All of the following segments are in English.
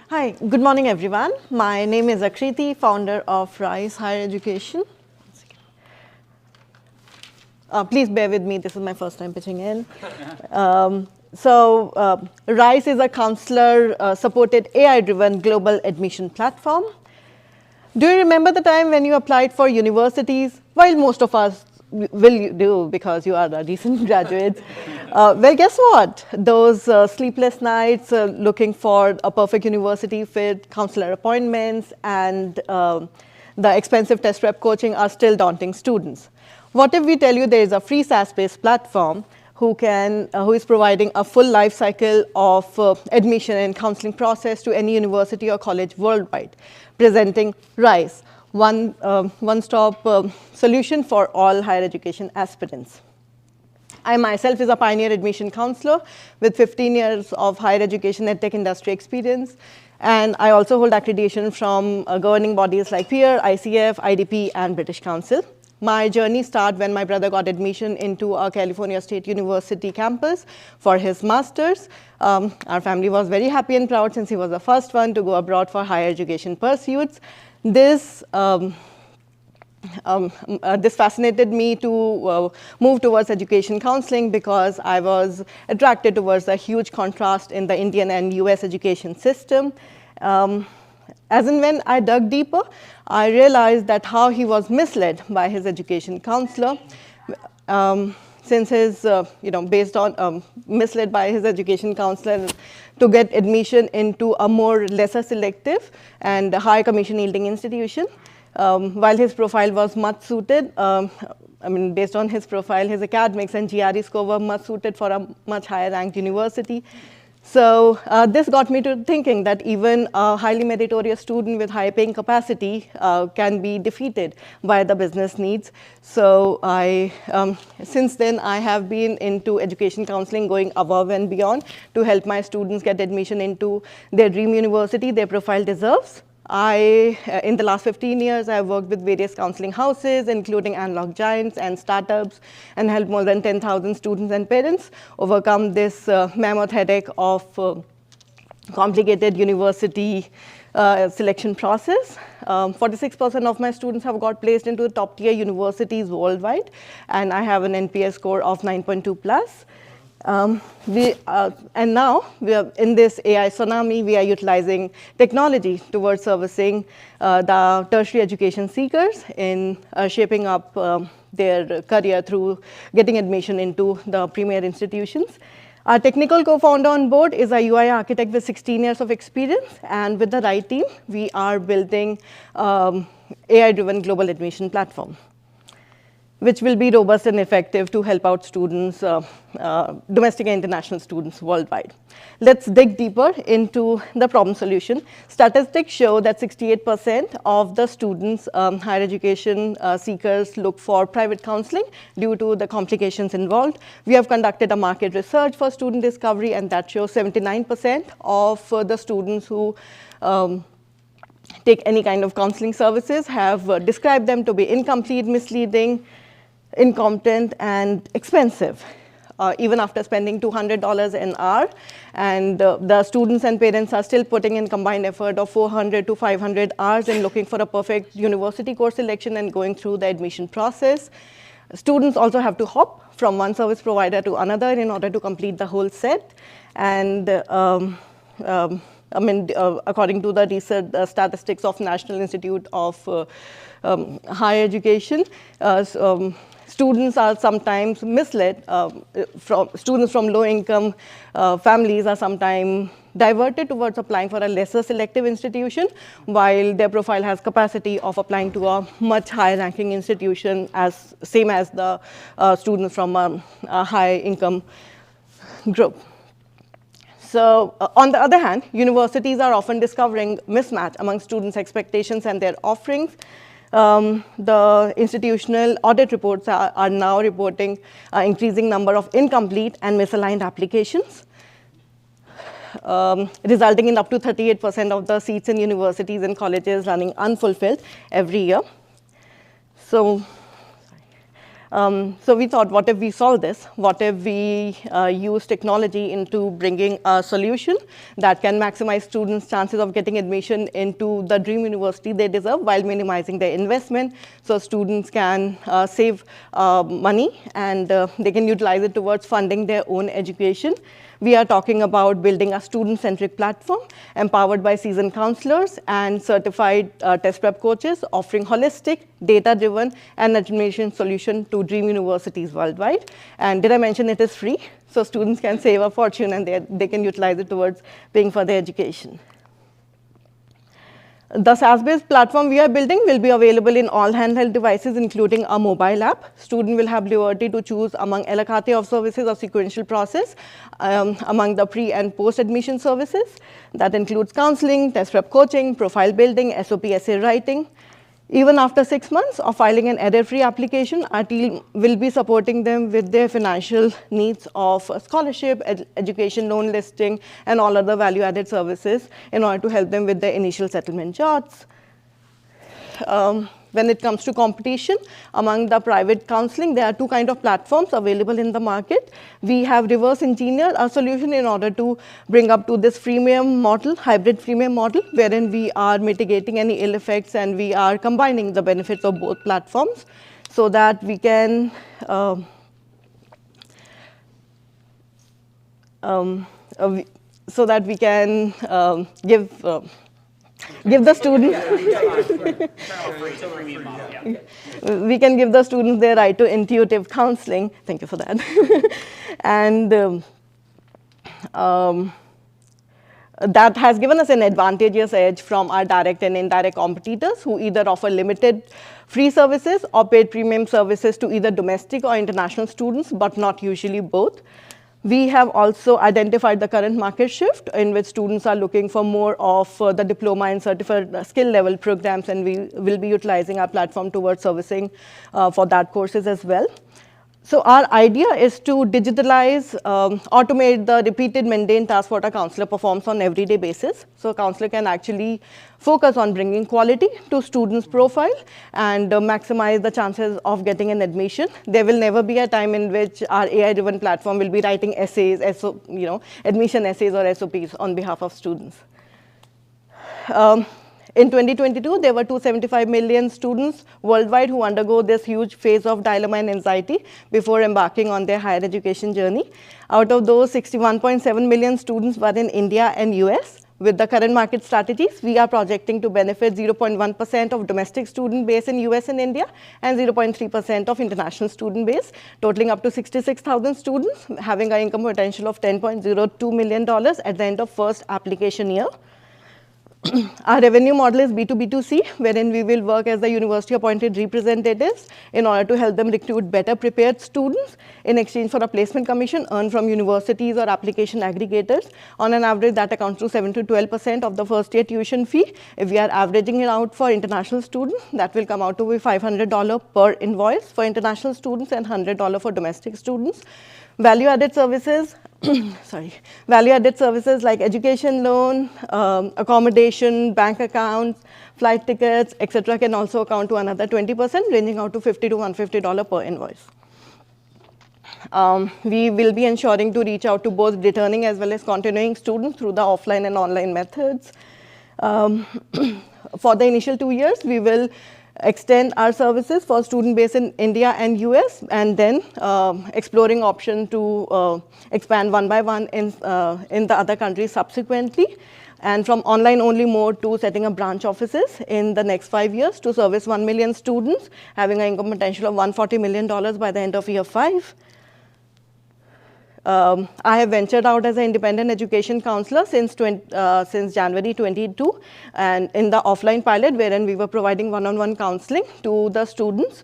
Hi, good morning, everyone. My name is Akriti, founder of Rise Higher Education. Please bear with me, this is my first time pitching in. Rise is a counselor-supported AI-driven global admission platform. Do you remember the time when you applied for universities? While most of us will do because you are the recent graduates. Well, guess what? Those sleepless nights looking for a perfect university fit, counselor appointments, and the expensive test prep coaching are still daunting students. What if we tell you there is a free SaaS-based platform who is providing a full life cycle of admission and counseling process to any university or college worldwide, presenting Rise, one-stop solution for all higher education aspirants. I myself is a pioneer admission counselor with 15 years of higher education and tech industry experience. And I also hold accreditation from governing bodies like PEER, ICF, IDP, and British Council. My journey started when my brother got admission into a California State University campus for his master's. Our family was very happy and proud since he was the first one to go abroad for higher education pursuits. This fascinated me to move towards education counseling because I was attracted towards the huge contrast in the Indian and US education system. As and when I dug deeper, I realized that how he was misled by his education counselor. Since his, based on misled by his education counselor to get admission into a more lesser selective and high commission yielding institution. While his profile was much suited, based on his profile, his academics and GRE score were much suited for a much higher ranked university. So this got me to thinking that even a highly meritorious student with high paying capacity can be defeated by the business needs. So since then, I have been into education counseling, going above and beyond to help my students get admission into their dream university their profile deserves. In the last 15 years, I've worked with various counseling houses, including analog giants and startups, and helped more than 10,000 students and parents overcome this mammoth headache of complicated university selection process. 46% of my students have got placed into the top tier universities worldwide, and I have an NPS score of 9.2 plus. And now, we are in this AI tsunami, we are utilizing technology towards servicing the tertiary education seekers in shaping up their career through getting admission into the premier institutions. Our technical co-founder on board is a UI architect with 16 years of experience, and with the right team, we are building AI-driven global admission platform, which will be robust and effective to help out students, domestic and international students worldwide. Let's dig deeper into the problem solution. Statistics show that 68% of the students, higher education seekers, look for private counseling due to the complications involved. We have conducted a market research for student discovery, and that shows 79% of the students who take any kind of counseling services have described them to be incomplete, misleading, incompetent, and expensive, even after spending $200 an hour. And the students and parents are still putting in combined effort of 400 to 500 hours in looking for a perfect university course selection and going through the admission process. Students also have to hop from one service provider to another in order to complete the whole set. And according to the recent statistics of National Institute of Higher Education, students are sometimes misled. Students from low-income families are sometimes diverted towards applying for a lesser selective institution, while their profile has capacity of applying to a much higher-ranking institution, same as the students from a high-income group. So on the other hand, universities are often discovering mismatch among students' expectations and their offerings. The institutional audit reports are now reporting an increasing number of incomplete and misaligned applications, resulting in up to 38% of the seats in universities and colleges running unfulfilled every year. So So we thought, what if we solve this? What if we use technology into bringing a solution that can maximize students' chances of getting admission into the dream university they deserve while minimizing their investment, so students can save money and they can utilize it towards funding their own education. We are talking about building a student-centric platform empowered by seasoned counselors and certified test prep coaches, offering holistic, data-driven, and admission solution to dream universities worldwide. And did I mention it is free? So students can save a fortune and they can utilize it towards paying for their education. The SaaS-based platform we are building will be available in all handheld devices, including a mobile app. Student will have liberty to choose among a la carte of services or sequential process among the pre and post-admission services. That includes counseling, test prep coaching, profile building, SOP essay writing. Even after 6 months of filing an error-free application, our team will be supporting them with their financial needs of scholarship, education loan listing, and all other value-added services in order to help them with their initial settlement charts. When it comes to competition, among the private counseling, there are two kinds of platforms available in the market. We have reverse engineered our solution in order to bring up to this freemium model, hybrid freemium model, wherein we are mitigating any ill effects and we are combining the benefits of both platforms so that we can give the students we can give the students their right to intuitive counseling. Thank you for that. And that has given us an advantageous edge from our direct and indirect competitors who either offer limited free services or paid premium services to either domestic or international students, but not usually both. We have also identified the current market shift in which students are looking for more of the diploma and certified skill level programs, and we will be utilizing our platform towards servicing for that courses as well. So our idea is to digitalize, automate the repeated mundane tasks what a counselor performs on an everyday basis. So a counselor can actually focus on bringing quality to students' profile and maximize the chances of getting an admission. There will never be a time in which our AI-driven platform will be writing essays, admission essays or SOPs on behalf of students. In 2022, there were 275 million students worldwide who undergo this huge phase of dilemma and anxiety before embarking on their higher education journey. Out of those, 61.7 million students were in India and US. With the current market strategies, we are projecting to benefit 0.1% of domestic student base in US and India and 0.3% of international student base, totaling up to 66,000 students, having an income potential of $10.02 million at the end of first application year. Our revenue model is B2B2C, wherein we will work as the university-appointed representatives in order to help them recruit better prepared students in exchange for a placement commission earned from universities or application aggregators. On an average, that accounts to 7 to 12% of the first year tuition fee. If we are averaging it out for international students, that will come out to be $500 per invoice for international students and $100 for domestic students. Value-added services, value-added services like education loan, accommodation, bank accounts, flight tickets, etc., can also account to another 20%, ranging out to $50 to $150 per invoice. We will be ensuring to reach out to both returning as well as continuing students through the offline and online methods. For the initial 2 years, we will extend our services for student base in India and US, and then exploring option to expand one by one in the other countries subsequently. And from online only mode to setting up branch offices in the next 5 years to service 1 million students, having an income potential of $140 million by the end of year 5. I have ventured out as an independent education counselor since January 22, and in the offline pilot, wherein we were providing one-on-one counseling to the students.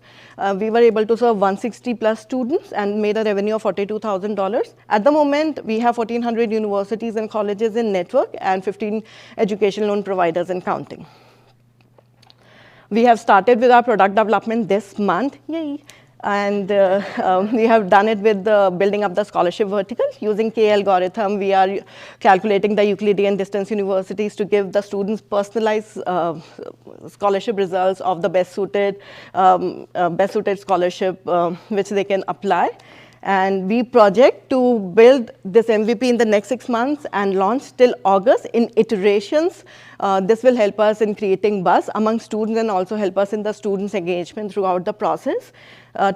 We were able to serve 160 plus students and made a revenue of $42,000. At the moment, we have 1,400 universities and colleges in network and 15 education loan providers and counting. We have started with our product development this month. Yay. And we have done it with building up the scholarship vertical. Using K algorithm, we are calculating the Euclidean distance universities to give the students personalized scholarship results of the best suited scholarship which they can apply. And we project to build this MVP in the next 6 months and launch till August in iterations. This will help us in creating buzz among students and also help us in the students' engagement throughout the process.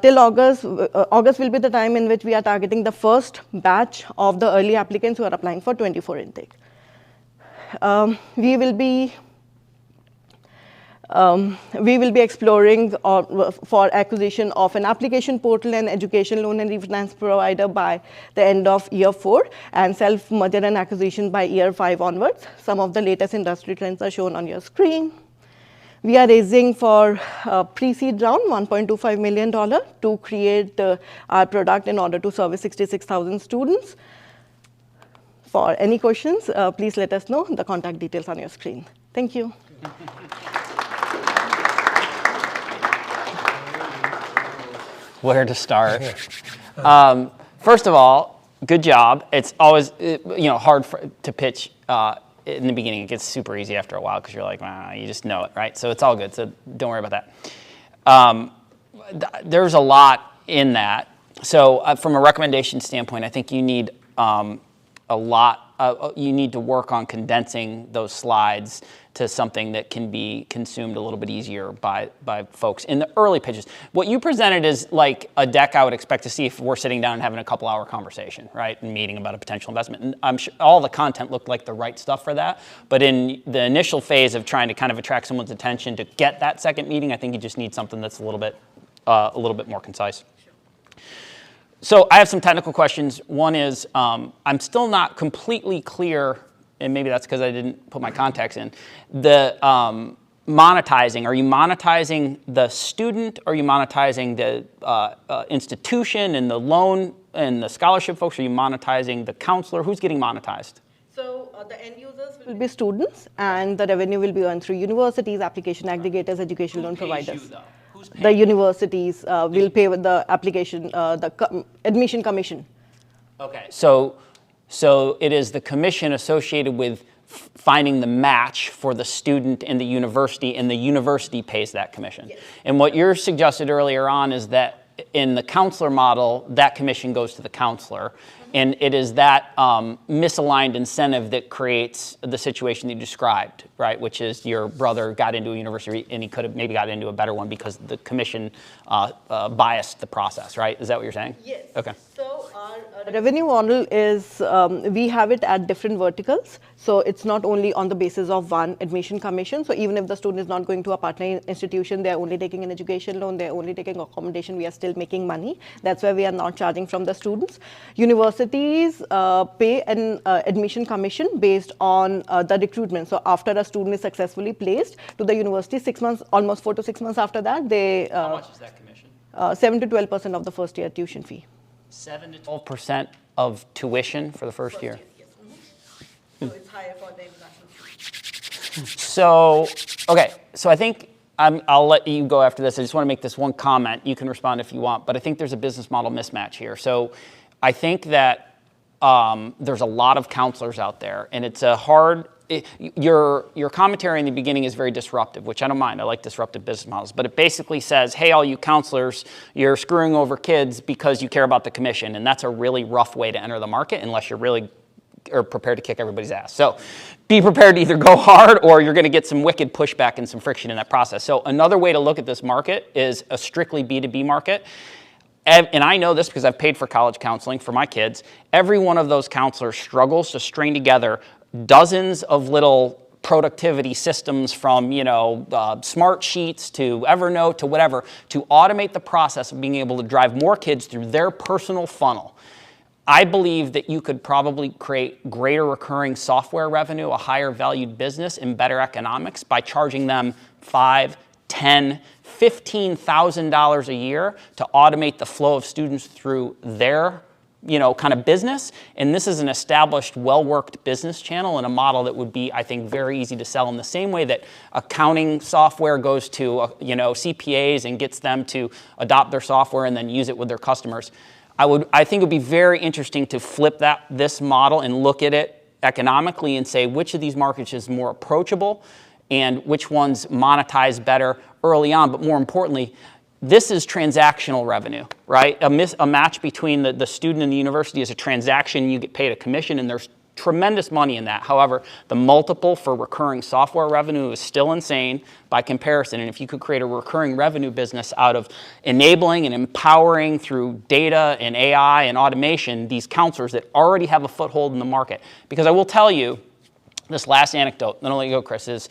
Till August, August will be the time in which we are targeting the first batch of the early applicants who are applying for 24 intake. We will be exploring for acquisition of an application portal and education loan and refinance provider by the end of year 4 and self-merger and acquisition by year 5 onwards. Some of the latest industry trends are shown on your screen. We are raising for pre-seed round $1.25 million to create our product in order to service 66,000 students. For any questions, please let us know. The contact details on your screen. Thank you. Where to start? First of all, good job. It's always hard to pitch in the beginning. It gets super easy after a while because you're like, you just know it, right? So it's all good. So don't worry about that. There's a lot in that. So from a recommendation standpoint, I think you need a lot. You need to work on condensing those slides to something that can be consumed a little bit easier by folks in the early pitches. What you presented is like a deck I would expect to see if we're sitting down and having a couple-hour conversation, right, and meeting about a potential investment. And I'm sure all the content looked like the right stuff for that. But in the initial phase of trying to kind of attract someone's attention to get that second meeting, I think you just need something that's a little bit more concise. So I have some technical questions. One is I'm still not completely clear, and maybe that's because I didn't put my contacts in, the monetizing. Are you monetizing the student? Are you monetizing the institution and the loan and the scholarship folks? Are you monetizing the counselor? Who's getting monetized? So the end users will be students, and the revenue will be earned through universities, application aggregators, education loan providers. The universities will pay with the application, admission commission. Okay, so it is the commission associated with finding the match for the student and the university pays that commission. Yes. And what you suggested earlier on is that in the counselor model, that commission goes to the counselor. And it is that misaligned incentive that creates the situation you described, right? Which is your brother got into a university and he could have maybe got into a better one because the commission biased the process, right? Is that what you're saying? Yes. Okay. So our revenue model is we have it at different verticals. So it's not only on the basis of one admission commission. So even if the student is not going to a partner institution, they're only taking an education loan, they're only taking accommodation, we are still making money. That's why we are not charging from the students. Universities pay an admission commission based on the recruitment. So after a student is successfully placed to the university, 6 months, almost 4 to 6 months after that, they How much is that commission? 7 to 12% of the first year tuition fee. 7 to 12% of tuition for the first year. Yes. Mm-hmm. So it's higher for the international students. So, okay, so I think I'll let you go after this. I just want to make this one comment. You can respond if you want, but I think there's a business model mismatch here. So I think that there's a lot of counselors out there, and it's a hard, your commentary in the beginning is very disruptive, which I don't mind. I like disruptive business models, but it basically says, hey, all you counselors, you're screwing over kids because you care about the commission, and that's a really rough way to enter the market unless you're really prepared to kick everybody's ass. So be prepared to either go hard or you're going to get some wicked pushback and some friction in that process. So another way to look at this market is a strictly B2B market. And I know this because I've paid for college counseling for my kids. Every one of those counselors struggles to string together dozens of little productivity systems from, smart sheets to Evernote to whatever, to automate the process of being able to drive more kids through their personal funnel. I believe that you could probably create greater recurring software revenue, a higher valued business, and better economics by charging them $5,000, $10,000, $15,000 a year to automate the flow of students through their kind of business, and this is an established, well-worked business channel and a model that would be, I think, very easy to sell in the same way that accounting software goes to, CPAs and gets them to adopt their software and then use it with their customers. I think it would be very interesting to flip this model and look at it economically and say which of these markets is more approachable and which ones monetize better early on, but more importantly, this is transactional revenue, right? A match between the student and the university is a transaction. You get paid a commission, and there's tremendous money in that. However, the multiple for recurring software revenue is still insane by comparison. And if you could create a recurring revenue business out of enabling and empowering through data and AI and automation these counselors that already have a foothold in the market. Because I will tell you, this last anecdote, then I'll let you go, Chris, is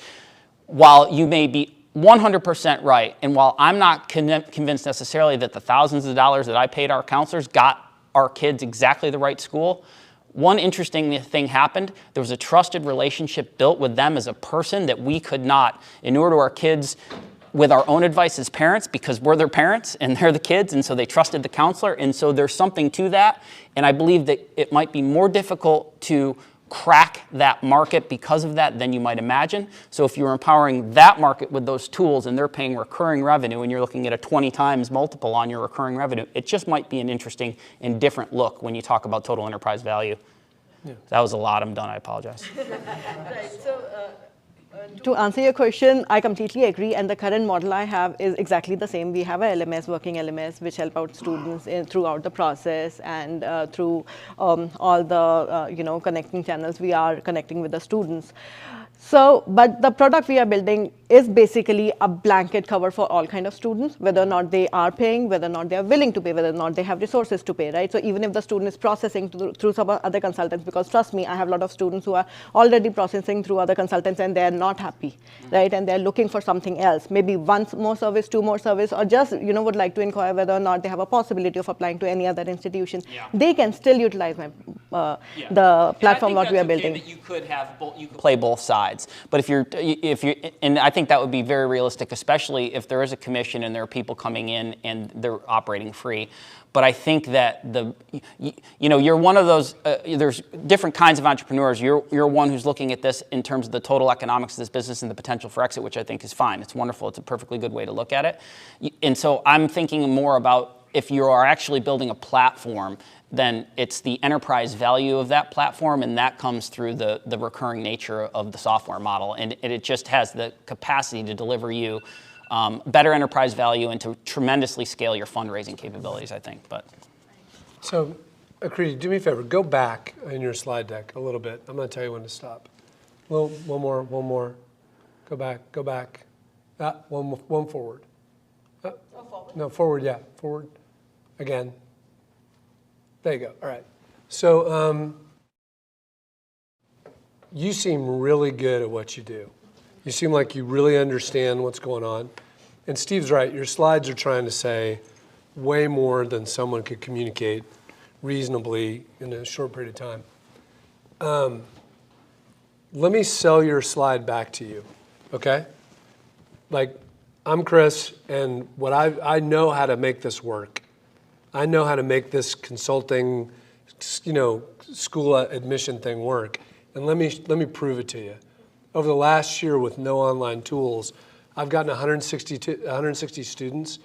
while you may be 100% right, and while I'm not convinced necessarily that the thousands of dollars that I paid our counselors got our kids exactly the right school, one interesting thing happened. There was a trusted relationship built with them as a person that we could not inure to our kids with our own advice as parents, because we're their parents and they're the kids, and so they trusted the counselor, and so there's something to that, and I believe that it might be more difficult to crack that market because of that than you might imagine. So if you're empowering that market with those tools and they're paying recurring revenue and you're looking at a 20 times multiple on your recurring revenue, it just might be an interesting and different look when you talk about total enterprise value. Yeah. That was a lot. I'm done. I apologize. Right. So to answer your question, I completely agree, and the current model I have is exactly the same. We have a LMS, working LMS, which help out students throughout the process and through all the connecting channels we are connecting with the students. So, but the product we are building is basically a blanket cover for all kind of students, whether or not they are paying, whether or not they are willing to pay, whether or not they have resources to pay, right? So even if the student is processing through some other consultants, because trust me, I have a lot of students who are already processing through other consultants and they're not happy, right? And they're looking for something else, maybe one more service, two more service, or just, would like to inquire whether or not they have a possibility of applying to any other institution. Yeah. They can still utilize the platform what we are building. That you could have you could play both sides. But if you're, and I think that would be very realistic, especially if there is a commission and there are people coming in and they're operating free. But I think that you're one of those. There's different kinds of entrepreneurs. You're one who's looking at this in terms of the total economics of this business and the potential for exit, which I think is fine. It's wonderful. It's a perfectly good way to look at it. And so I'm thinking more about if you are actually building a platform, then it's the enterprise value of that platform, and that comes through the recurring nature of the software model. And it just has the capacity to deliver you better enterprise value and to tremendously scale your fundraising capabilities, I think. But so, Akriti, do me a favor. Go back in your slide deck a little bit. I'm going to tell you when to stop. One more. Go back. One forward. Forward. No, forward, yeah. Forward. Again. There you go. All right. So you seem really good at what you do. You seem like you really understand what's going on. And Steve's right. Your slides are trying to say way more than someone could communicate reasonably in a short period of time. Let me sell your slide back to you, okay? Like, I'm Chris, and what I know how to make this work. I know how to make this consulting, school admission thing work. And let me prove it to you. Over the last year with no online tools, I've gotten 160 students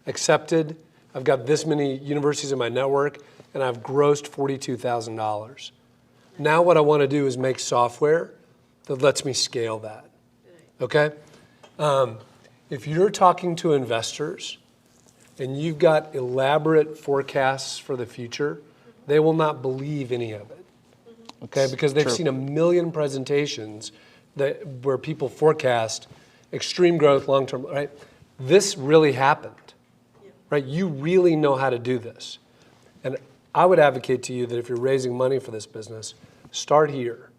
accepted. I've got this many universities in my network, and I've grossed $42,000. Now what I want to do is make software that lets me scale that, okay? If you're talking to investors and you've got elaborate forecasts for the future, they will not believe any of it, okay? Because they've seen a million presentations where people forecast extreme growth, long-term, right? This really happened, right? You really know how to do this. And I would advocate to you that if you're raising money for this business, start here.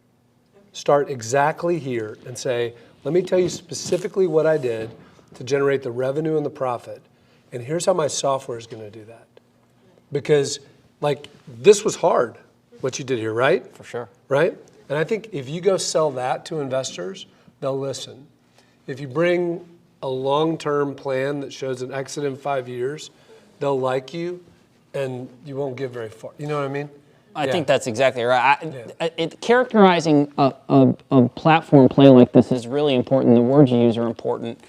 Start exactly here and say, let me tell you specifically what I did to generate the revenue and the profit. And here's how my software is going to do that. Because, this was hard, what you did here, right? For sure. Right? And I think if you go sell that to investors, they'll listen. If you bring a long-term plan that shows an exit in 5 years, they'll like you. and you won't get very far. You know what I mean? I think that's exactly right. Characterizing a platform play like this is really important. The words you use are important.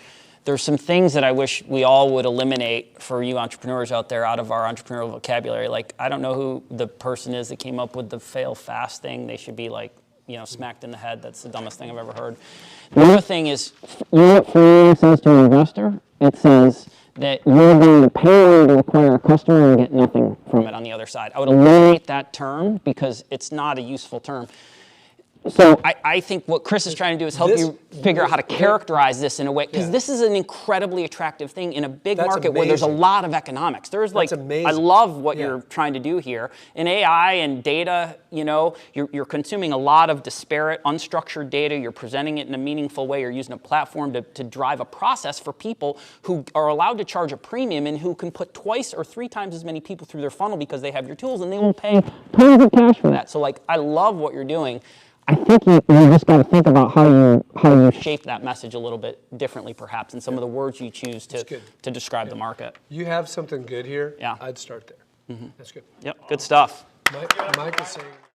There's some things that I wish we all would eliminate for you entrepreneurs out there out of our entrepreneurial vocabulary. Like, I don't know who the person is that came up with the fail fast thing. They should be like, smacked in the head. That's the dumbest thing I've ever heard. The other thing is, what freemium says to an investor? It says that you're going to pay to acquire a customer and get nothing from it on the other side. I would eliminate that term because it's not a useful term. So I think what Chris is trying to do is help you figure out how to characterize this in a way, because this is an incredibly attractive thing in a big market where there's a lot of economics. There's like, I love what you're trying to do here. In AI and data, you're consuming a lot of disparate, unstructured data. You're presenting it in a meaningful way. You're using a platform to drive a process for people who are allowed to charge a premium and who can put 2 or 3 times as many people through their funnel because they have your tools, and they will pay tons of cash for that. So like, I love what you're doing. I think you just got to think about how you shape that message a little bit differently, perhaps, and some of the words you choose to describe the market. You have something good here. Yeah. I'd start there. That's good. Yep, good stuff. Mike is saying.